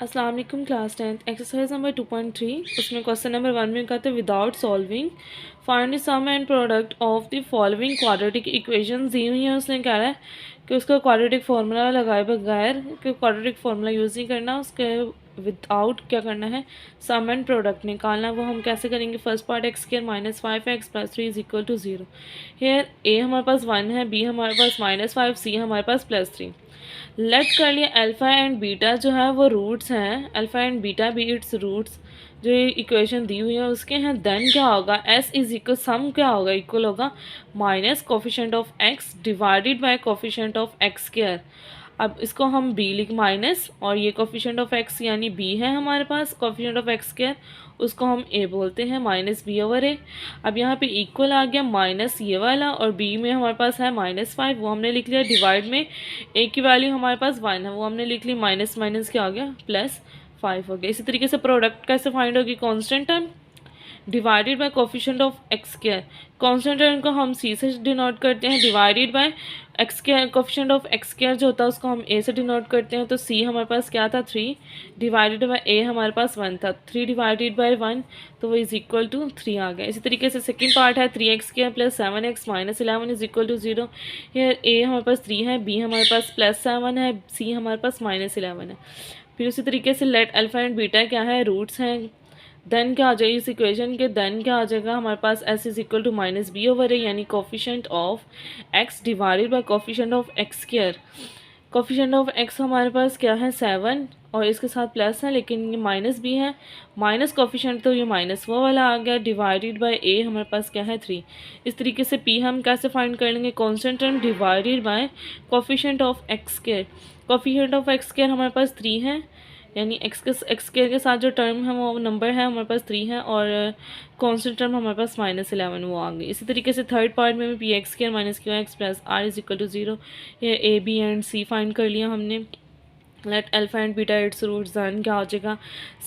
अस्सलाम वालेकुम class 10th exercise number 2.3 उसमें क्वेश्चन नंबर 1 में कहते हैं without solving find the sum and product of the following quadratic equation दी हुई है। उसने कह रहा है कि उसका क्वाड्रेटिक फार्मूला लगाए बगैर कि क्वाड्रेटिक फार्मूला यूज़ नहीं करना, उसके विदाउट क्या करना है सम एंड प्रोडक्ट निकालना। वो हम कैसे करेंगे? First part x square minus 5x plus 3 is equal to 0। Here a हमारे पास 1 है, बी हमारे पास -5, सी हमारे पास +3। लेट कर लिया अल्फ़ा एंड बीटा जो है वो रूट्स हैं, अल्फ़ा एंड बीटा भी इट्स रूट्स जो इक्वेशन दी हुई है उसके हैं। देन क्या होगा? एस इज इक्वल सम क्या होगा? इक्वल होगा minus coefficient of x divided by coefficient of x square. अब इसको हम बी लिख माइनस, और ये कोफिशेंट ऑफ एक्स यानी बी है हमारे पास, कोफिशेंट ऑफ एक्स स्क्वायर उसको हम ए बोलते हैं, माइनस बी ओवर ए। अब यहाँ पे इक्वल आ गया माइनस ये वाला, और बी में हमारे पास है -5, वो हमने लिख लिया। डिवाइड में ए की वैल्यू हमारे पास 1 है, वो हमने लिख ली, माइनस माइनस क्या आ गया +5 हो गया। इसी तरीके से प्रोडक्ट कैसे फाइंड होगी? Constant term divided by coefficient of x square. Constant term को हम सी से डिनोट करते हैं, divided by x square. Coefficient of x square जो होता है उसको हम ए से डिनोट करते हैं, तो सी हमारे पास क्या था 3 डिवाइडेड बाय ए हमारे पास 1 था, 3 डिवाइडेड बाय 1 तो वो इज इक्वल टू 3 आ गया। इसी तरीके से सेकंड पार्ट है 3x² plus 7x minus 11 is equal to 0। Here a हमारे पास 3 है, बी हमारे पास +7 है, सी हमारे पास -11 है। फिर उसी तरीके से लेट अल्फा एंड बीटा क्या है? रूट्स हैं। देन क्या आ जाएगी इस इक्वेशन के? देन क्या आ जाएगा हमारे पास? S is equal to minus B over a, यानी coefficient of x divided by coefficient of x square. Coefficient of x हमारे पास क्या है 7, और इसके साथ प्लस है लेकिन ये माइनस भी है, माइनस कोफिशेंट तो ये माइनस वो वाला आ गया, डिवाइडेड बाय ए हमारे पास क्या है 3। इस तरीके से पी हम कैसे फाइंड कर लेंगे? Constant term divided by coefficient of x square. Coefficient of x square हमारे पास 3 है, यानी एक्स स्क्वायर के साथ जो टर्म है वो नंबर है हमारे पास 3 है, और कांस्टेंट टर्म हमारे पास -11 वो आ गई। इसी तरीके से थर्ड पार्ट में भी P X square minus Q X plus R is equal to 0। ये A B and C find कर लिया हमने। Let alpha and beta its roots. Then क्या हो जाएगा?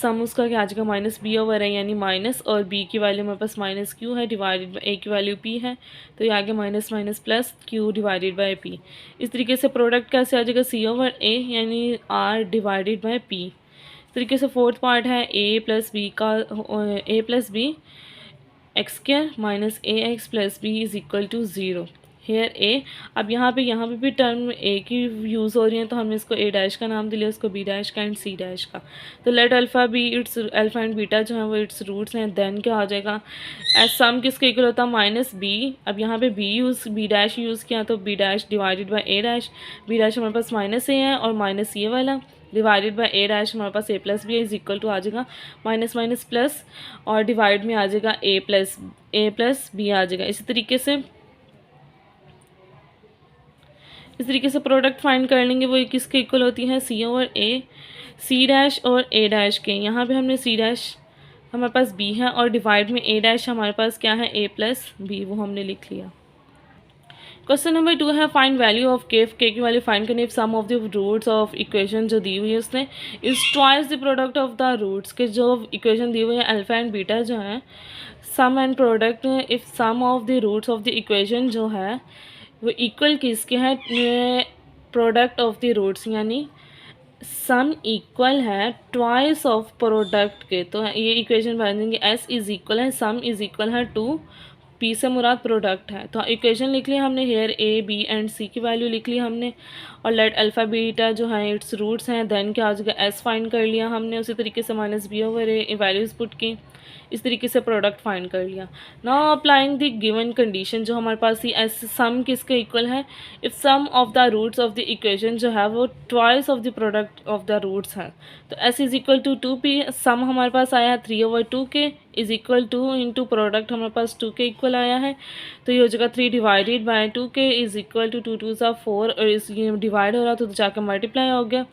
सम उसका क्या आ जाएगा? माइनस बी ओवर है, यानी माइनस, और बी की वैल्यू हमारे पास माइनस क्यू है, डिवाइडेड बाई ए की वैल्यू पी है, तो ये आगे minus minus plus Q divided by P. इस तरीके से प्रोडक्ट कैसे आ जाएगा? सी ओवर ए यानी आर डिवाइडेड बाई पी। इस तरीके से फोर्थ पार्ट है ए प्लस बी का, a plus b x square minus a x plus b is equal to 0। Here a, अब यहाँ पे भी टर्म ए की यूज़ हो रही है, तो हमने इसको ए डैश का नाम दिया, उसको बी डैश का एंड सी डैश का। तो let alpha be its alpha and beta जो है वो इट्स रूट्स हैं। देन क्या आ जाएगा? एज सम किसके इक्वल होता है? Minus B. अब यहाँ पे बी डैश यूज़ किया, तो B dash divided by A dash. B dash हमारे पास माइनस ए है और माइनस ये वाला, डिवाइडेड बाई ए डैश हमारे पास a plus b is equal to आ जाएगा माइनस माइनस प्लस, और डिवाइड में आ जाएगा ए प्लस बी आ जाएगा। इस तरीके से प्रोडक्ट फाइंड कर लेंगे। वो किसके इक्वल होती है? सी ओवर ए, सी डैश और ए डैश के। यहाँ पे हमने सी डैश हमारे पास बी है, और डिवाइड में ए डैश हमारे पास क्या है? ए प्लस बी, वो हमने लिख लिया। क्वेश्चन नंबर 2 है फाइंड वैल्यू ऑफ के की वैल्यू फाइंड करनी है sum of the roots of equation जो दी हुई है उसने is twice the product of the roots के। जो इक्वेशन दी हुई है अल्फा एंड बीटा जो है, sum and product if sum of the roots of the equation जो है वो इक्वल किसके हैं? प्रोडक्ट ऑफ द रूट्स, यानी सम इक्वल है ट्वाइस ऑफ प्रोडक्ट के। तो ये इक्वेशन बन जाएंगे एस इज इक्वल है सम इज इक्वल है टू पी से मुराद प्रोडक्ट है। तो इक्वेशन लिख लिया हमने, hair a B and c की वैल्यू लिख ली हमने, और लेट अल्फ़ा बीटा जो है इट्स रूट्स हैं। देन क्या आ जाएगा? एस फाइंड कर लिया हमने, उसी तरीके से minus B over A values put की, इस तरीके से प्रोडक्ट फाइंड कर लिया। Now applying the given condition जो हमारे पास थी, एस सम किसके इक्वल है? If sum of the roots of the equation जो है वो twice of the product of the roots है, तो S is equal to 2p। Sum हमारे पास आया 3/2 K is equal to into product हमारे पास 2 के इक्वल आया है, तो ये हो जाएगा 3 डिवाइडेड बाय 2 के इज इक्वल टू 2 2 ज़ा 4, और इस ये डिवाइड हो रहा तो जाकर मल्टीप्लाई हो गया।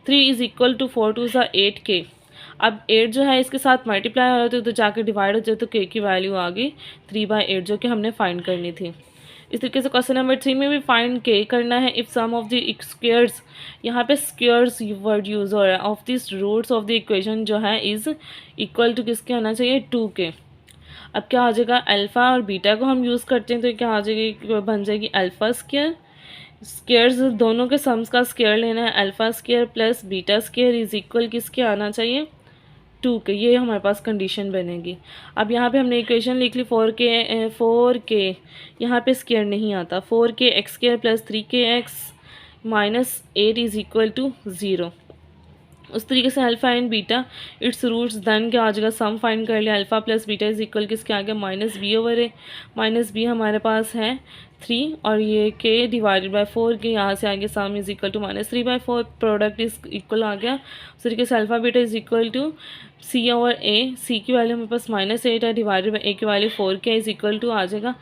3 इज इक्वल टू 4 2 ज़ा 8 के। अब 8 जो है इसके साथ मल्टीप्लाई हो रहा था तो जाकर डिवाइड हो जाए, तो के की वैल्यू आ गई 3/8 जो कि हमने फाइंड करनी थी। इस तरीके से क्वेश्चन नंबर 3 में भी फाइंड के करना है if sum of the squares, यहाँ पे स्क्वेयर्स वर्ड यूज़ हो रहा है, of this roots of the equation जो है इज़ इक्वल टू किसके होना चाहिए? 2 के। अब क्या हो जाएगा? अल्फ़ा और बीटा को हम यूज़ करते हैं तो क्या आ जाएगी? बन जाएगी अल्फ़ा स्क्वेयर स्केयर्स दोनों के सम्स का स्केयर लेना है, alpha square plus beta square is equal किसके आना चाहिए, 2 के। ये हमारे पास कंडीशन बनेगी। अब यहाँ पे हमने इक्वेशन लिख ली 4k यहाँ पे स्केयर नहीं आता, 4k X square plus 3k X minus 8 is equal to 0। उस तरीके से alpha and beta its roots then क्या आ जाएगा, सम फाइंड कर लिया, alpha plus beta is equal किसके आ गया, माइनस बी ओवर ए। माइनस बी हमारे पास है 3 और ये के डिवाइडेड बाय 4 के यहाँ से आगे sum is equal to -3/4, product is equal आ गया। उस तरीके से alpha beta is equal to c over a, c की वैल्यू हमारे पास -8 है डिवाइडेड बाई ए की value 4k is equal to आ जाएगा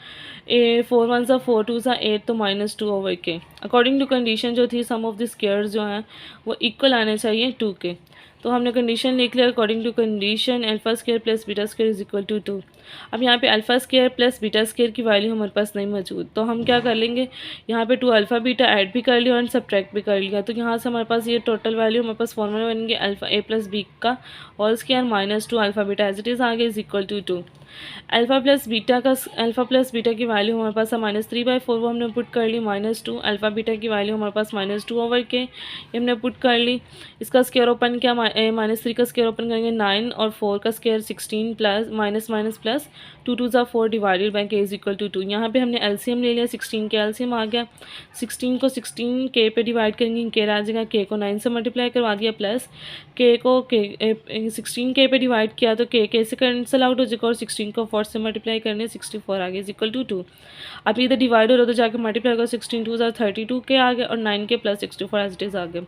ए 4 1 सा 4 2 सा 8 तो -2 ओवर के। अकॉर्डिंग टू कंडीशन जो थी सम ऑफ द स्क्वायर्स जो हैं वो इक्वल आने चाहिए 2 के। तो हमने कंडीशन लिख लिया according to condition alpha square plus beta square is equal to 2। अब यहाँ पे alpha square plus beta square की वैल्यू हमारे पास नहीं मौजूद, तो हम क्या कर लेंगे, यहाँ पे 2 अल्फ़ा बीटा ऐड भी कर लिया और सब्ट्रैक्ट भी कर लिया। तो यहाँ से हमारे पास ये टोटल वैल्यू हमारे पास फॉर्मूला बनेंगे अल्फ़ा ए प्लस बी का whole square -2 alpha beta as it is आगे is equal to 2। Alpha plus beta की वैल्यू हमारे पास है -3/4, वो हमने पुट कर ली, -2 अल्फ़ा बीटा की वैल्यू हमारे पास -2 ओवर के ये हमने पुट कर ली। इसका स्क्वायर ओपन किया, -3 का स्क्वायर ओपन करेंगे 9 और 4 का स्क्वायर 16 प्लस माइनस प्लस 2 2 ज़ा 4 डिवाइडेड बाई के इज इक्वल टू 2। यहाँ पे हमने एलसीएम ले लिया, 16 के एलसीएम आ गया, 16 को 16 के पे डिवाइड करेंगे, के आ जाएगा, के को 9 से मल्टीप्लाई करवा दिया प्लस के को 16 के पे डिवाइड किया तो के से कैंसिल आउट हो जाएगा और 16 को 4 से मल्टीप्लाई करने 64 आ गया इज इक्वल टू 2। अब इधर डिवाइड हो रहा तो जाकर मल्टीप्लाई होगा, 16 2 32 के आ गए और 9 के प्लस 64 एज इट इज़ आ गए।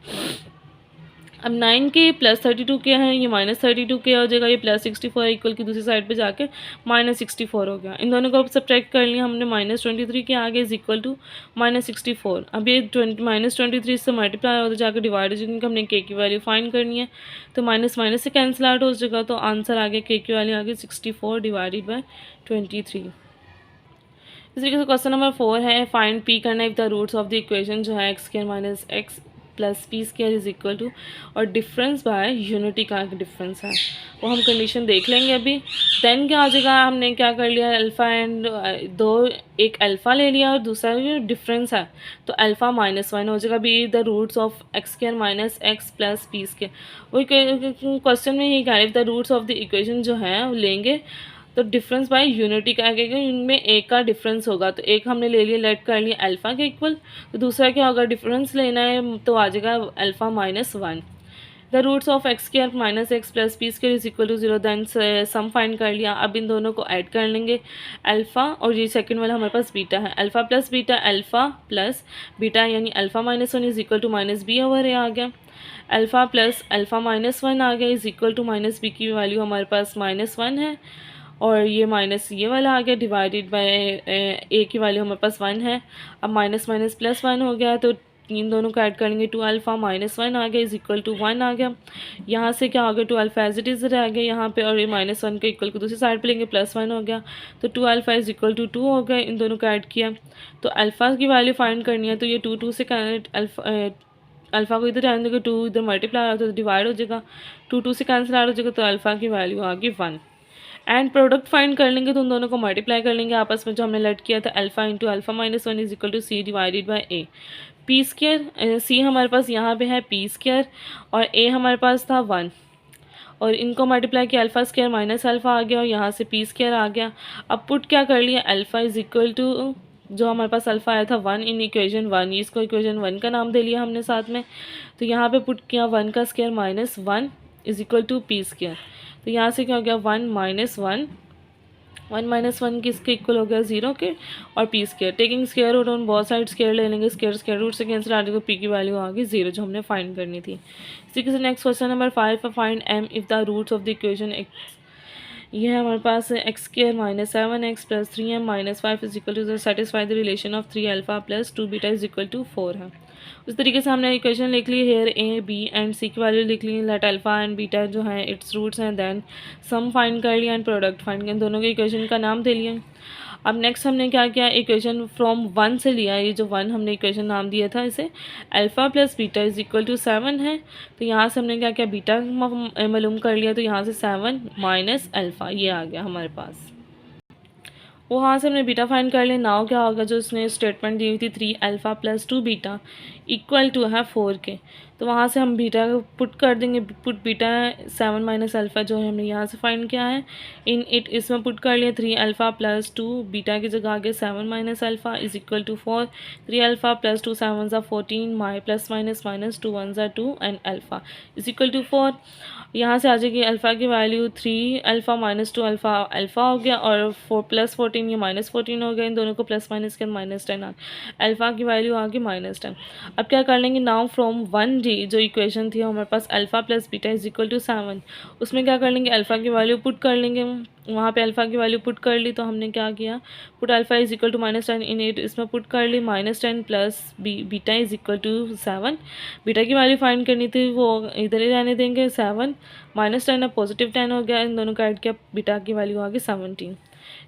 अब 9 के प्लस 32 के हैं, ये -32 के हो जाएगा, ये प्लस 64 इक्वल की दूसरी साइड पे जाके -64 हो गया। इन दोनों को सब्ट्रैक्ट कर लिया हमने, -23 के आगे इज इक्वल टू -64। अब ये -23 से मल्टीप्लाई हो तो जाकर डिवाइड हो जाएगा, हमने के की वैल्यू फाइंड करनी है तो माइनस माइनस से कैंसिल आउट हो जाएगा, तो आंसर आ गया के की वैल्यू आ गई 64 डिवाइडेड बाई 23। इस तरीके से क्वेश्चन नंबर 4 है, फाइंड पी करना if the roots of the equation जो है X square minus X plus P square is equal to, और डिफरेंस बाय यूनिटी का डिफरेंस है वो हम कंडीशन देख लेंगे अभी। देन क्या हो जाएगा, हमने क्या कर लिया अल्फ़ा एंड एक अल्फ़ा ले लिया और दूसरा जो डिफरेंस है तो अल्फ़ा -1 हो जाएगा, be the roots of x square minus X plus P square. वही क्वेश्चन में यही कह the roots of the equation जो है वो लेंगे तो डिफरेंस बाय यूनिटी का आएगा, इनमें एक का डिफरेंस होगा तो एक हमने ले लिया, लेट कर लिया अल्फ़ा के इक्वल, तो दूसरा क्या होगा, डिफरेंस लेना है तो आ जाएगा alpha -1। The roots of x square minus X plus P square is equal to 0, then sum find कर लिया। अब इन दोनों को ऐड कर लेंगे, अल्फ़ा और ये सेकंड वाला हमारे पास बीटा है, अल्फ़ा प्लस बीटा यानी alpha -1 is equal to -b over a आ गया, अल्फ़ा प्लस अल्फ़ा -1 आ गया इज इक्वल टू -b की वैल्यू हमारे पास -1 है और ये माइनस ये वाला आ गया डिवाइडेड बाय ए की वैल्यू हमारे पास 1 है। अब माइनस माइनस प्लस 1 हो गया तो इन दोनों को ऐड करेंगे, 2 अल्फ़ा -1 आ गया इज इक्वल टू 1 आ गया। यहाँ से क्या हो गया, 2 अल्फ़ा एज इट इज़ रह गया यहाँ पे और ये -1 के इक्वल को दूसरी साइड पे लेंगे, +1 हो गया तो 2 अल्फ़ा इज इक्वल टू 2 हो गए। इन दोनों को ऐड किया तो अल्फ़ा की वैल्यू फाइंड करनी है तो ये 2 से अल्फ़ा को इधर आने देंगे, 2 इधर मल्टीप्लाई होता है तो डिवाइड हो जाएगा, 2 से कैंसिल आउट हो जाएगा तो अल्फ़ा की वैल्यू आ गई 1। एंड प्रोडक्ट फाइंड कर लेंगे तो उन दोनों को मल्टीप्लाई कर लेंगे आपस में, जो हमने लेट किया था alpha into alpha -1 is equal to c divided by a. P square c हमारे पास यहाँ पे है पी स्क्वायर और ए हमारे पास था 1 और इनको मल्टीप्लाई किया, अल्फ़ा स्क्वायर माइनस अल्फ़ा आ गया और यहाँ से पी स्क्वायर आ गया। अब पुट क्या कर लिया, अल्फ़ा इज इक्वल टू जो हमारे पास अल्फ़ा आया था 1 इन इक्वेशन 1, इसको इक्वेशन 1 का नाम दे लिया हमने साथ में, तो यहाँ पे पुट किया 1 का square -1 is equal to P square. तो यहाँ से क्या हो गया 1 माइनस 1 किसके इक्वल हो गया 0 के और P square, taking square root on both side square ले लेंगे, स्क्वायर रूट से कैंसिल आ जाएगा, पी की वैल्यू आ गई 0 जो हमने फाइंड करनी थी। इसी के साथ next question number 5 find m if the roots of the equation x, ये है हमारे पास x square -7x plus 3m -5 is equal to satisfy the relation of 3 alpha plus 2 beta is equal to 4 है। उस तरीके से हमने इक्वेशन लिख ली, here a B and c की वैल्यू लिख ली, लेट अल्फ़ा एंड बीटा जो है इट्स रूट्स हैं, देन सम फाइंड कर लिया एंड प्रोडक्ट फाइंड किया, दोनों के इक्वेशन का नाम दे लिया। अब नेक्स्ट हमने क्या किया, इक्वेशन फ्रॉम 1 से लिया, ये जो 1 हमने इक्वेशन नाम दिया था इसे alpha plus beta is equal to 7 है, तो यहाँ से हमने क्या किया बीटा मालूम कर लिया, तो यहाँ से 7 माइनस अल्फ़ा ये आ गया हमारे पास। वहाँ से हमने बीटा फाइंड कर लिया। नाउ क्या होगा, जो उसने स्टेटमेंट दी हुई थी 3 alpha plus 2 beta equal to है 4 के, तो वहाँ से हम बीटा पुट कर देंगे। पुट बीटा 7 माइनस अल्फ़ा जो है हमने यहाँ से फाइंड किया है, इन इट इसमें पुट कर लिया 3 अल्फ़ा प्लस 2 बीटा की जगह आगे 7 minus alpha is equal to 4। 3 alpha plus 2 7 ज़ा 14 माई प्लस माइनस माइनस 2 1 ज़ा 2 and alpha is equal to 4। यहाँ से आ जाएगी अल्फ़ा की value 3 alpha minus 2 alpha alpha हो गया, और 4 प्लस 14 ये माइनस 14 हो गया। इन दोनों को प्लस माइनस के -10 आ, अल्फ़ा की वैल्यू आ गई -10। अब क्या कर लेंगे, नाउ फ्रॉम 1D जो इक्वेशन थी हमारे पास alpha plus beta is equal to 7, उसमें क्या कर लेंगे, अल्फ़ा की वैल्यू पुट कर लेंगे। वहाँ पे अल्फ़ा की वैल्यू पुट कर ली, तो हमने क्या किया, put alpha is equal to -10 in it, इसमें पुट कर ली -10 plus beta is equal to 7। Beta की वैल्यू फाइंड करनी थी, वो इधर ही रहने देंगे 7 -10 अब पॉजिटिव 10 हो गया। इन दोनों का ऐड किया, बीटा की वैल्यू आ गई 17।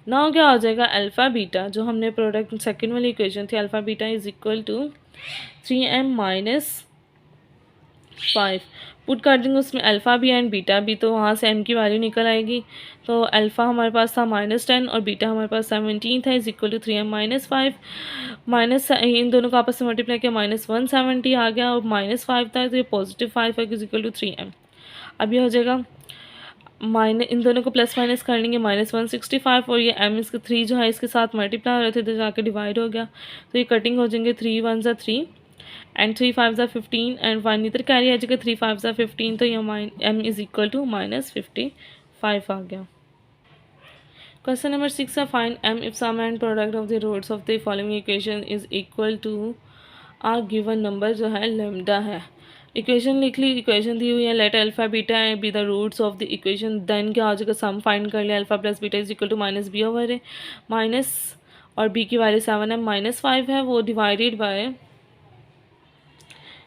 नाउ क्या हो जाएगा, अल्फ़ा बीटा जो हमने प्रोडक्ट सेकंड वाली इक्वेशन थी alpha beta is equal to 3m minus 5 put कर देंगे उसमें अल्फ़ा भी एंड बीटा भी, तो वहाँ से m की वैल्यू निकल आएगी। तो अल्फ़ा हमारे पास था -10 और बीटा हमारे पास 17 था, is equal to 3m minus 5 minus इन दोनों को आपस में मल्टीप्लाई किया -170 आ गया, और -5 था तो ये पॉजिटिव 5 है, इज इक्वल टू 3m। अब ये हो जाएगा इन दोनों को प्लस माइनस कर लेंगे -165, और ये m इसके 3 जो है इसके साथ मल्टीप्लाई हो रहे थे तो जाके डिवाइड हो गया, तो ये कटिंग हो जाएंगे 3 1 ज़ा 3 एंड 3 5 ज़ा 15 एंड 1 इधर कैरी आ जाएगा 3 5 ज़ा 15, तो ये m इज इक्वल टू -55 आ गया। क्वेश्चन नंबर 6 है, find m if sum and product of the roots of the following equation is equal to a given number जो है लेमडा है। इक्वेशन लिख ली, इक्वेशन दी हुई है, let alpha beta be the roots of the equation, then क्या हो जाएगा, सम फाइंड कर लिया, alpha plus beta is equal to -b over A minus, और b की वैल्यू 7m -5 है, वो डिवाइडेड बाय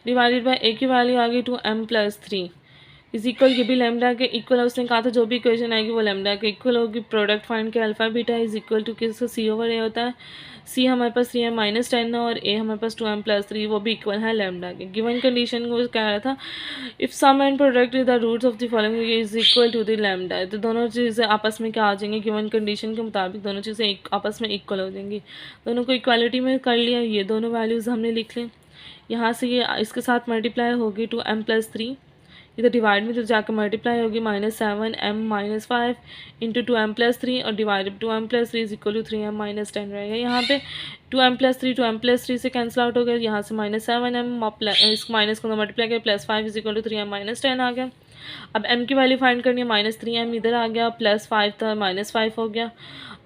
a की वैल्यू आ गई 2m प्लस 3 इज इक्वल, ये भी लेमडा के इक्वल है। उसने कहा था जो भी इक्वेशन आएगी वो लेमडा के इक्वल होगी। प्रोडक्ट फाइंड के alpha beta is equal to किसका, c ओवर a होता है। c हमारे पास 3m -10 है और a हमारे पास 2m प्लस 3, वो भी इक्वल है लेमडा के। गिवन कंडीशन को कह रहा था if sum and product the roots of the following is equal to the lambda, तो दोनों चीज़ें आपस में क्या आ जाएंगी, गिवन कंडीशन के मुताबिक दोनों चीज़ें आपस में इक्वल हो जाएंगी। दोनों को इक्वालिटी में कर लिया, ये दोनों वैल्यूज़ हमने लिख लें। यहाँ से ये इसके साथ मल्टीप्लाई होगी 2m प्लस 3, इधर डिवाइड में तो जाकर मल्टीप्लाई होगी -7m -5 इंटू 2m प्लस 3, और divide 2m plus 3 is equal to 3m -10 रहेगा। यहाँ पे 2m प्लस 3 से कैंसिल आउट हो गया, यहाँ से -7m इस माइनस को मल्टीप्लाई किया +5 इज इक्वल टू 3m -10 आ गया। अब m की वैल्यू फाइंड करनी है, -3m इधर आ गया, +5 था -5 हो गया।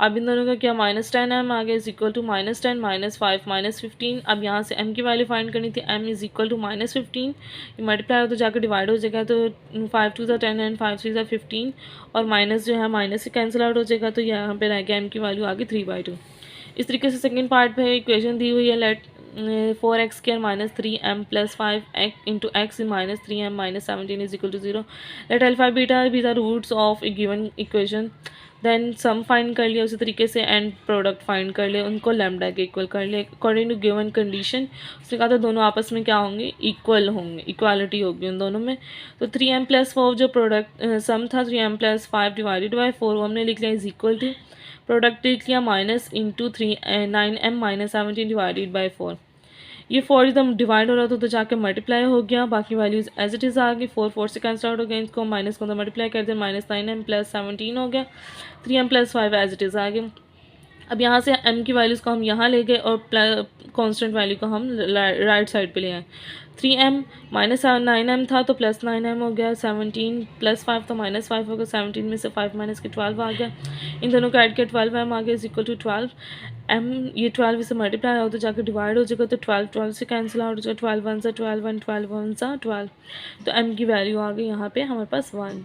अब इन दोनों का क्या, -10m आ गया इज इक्वल टू -10 -5 -15। अब यहाँ से m की वैल्यू फाइंड करनी थी, m इज इक्वल टू -15, ये मल्टीप्लाई हो तो जाकर डिवाइड हो जाएगा, तो 5 2 ज़ा 10 एंड 5 3 ज़ा 15, और माइनस जो है माइनस से कैंसिल आउट हो जाएगा, तो यहाँ पे रह गया m की वैल्यू आ गई 3/2। इस तरीके से सेकंड पार्ट पे इक्वेशन दी हुई है, let 4x² -3m plus 5 into x -3m -17 is equal to 0। Let alpha beta be the roots of a given equation, then sum find कर लिया उसी तरीके से, एंड प्रोडक्ट फाइंड कर लिया, उनको लैम्डा के इक्वल कर लिया अकॉर्डिंग टू गिवन कंडीशन। उसने कहा था दोनों आपस में क्या होंगे, इक्वल होंगे, इक्वालिटी होगी उन दोनों में। तो 3m प्लस 4 जो प्रोडक्ट सम था 3m प्लस 5 डिवाइडेड बाई 4, वो हमने लिख लिया इज इक्वल टू, प्रोडक्ट लिख लिया minus into 9m -17 divided by 4। ये 4 एकदम डिवाइड हो रहा था तो जाके मल्टीप्लाई हो गया, बाकी वैल्यूज़ एज इट इज़ आ गई। 4 से कैंसिल आउट हो गया, इसको माइनस को तो मल्टीप्लाई कर दिया, -9m प्लस 17 हो गया, 3m plus 5 as it is आ गया। अब यहाँ से m की वैल्यूज़ को हम यहाँ ले गए और कांस्टेंट वैल्यू को हम राइट साइड पे ले आए। 3m -9m था तो +9m हो गया, 17 प्लस 5 तो -5 हो गया, 17 में से 5 माइनस के 12 आ गया, इन दोनों का ऐड किया 12m आ गया इज इक्वल टू 12। m ये 12 से मल्टीप्लाई हो तो जाकर डिवाइड हो जाएगा, तो 12 से कैंसिल आउट हो जाएगा, 12 1 सा 12 1 12 1 सा 12, तो m की वैल्यू आ गई यहाँ पे हमारे पास 1।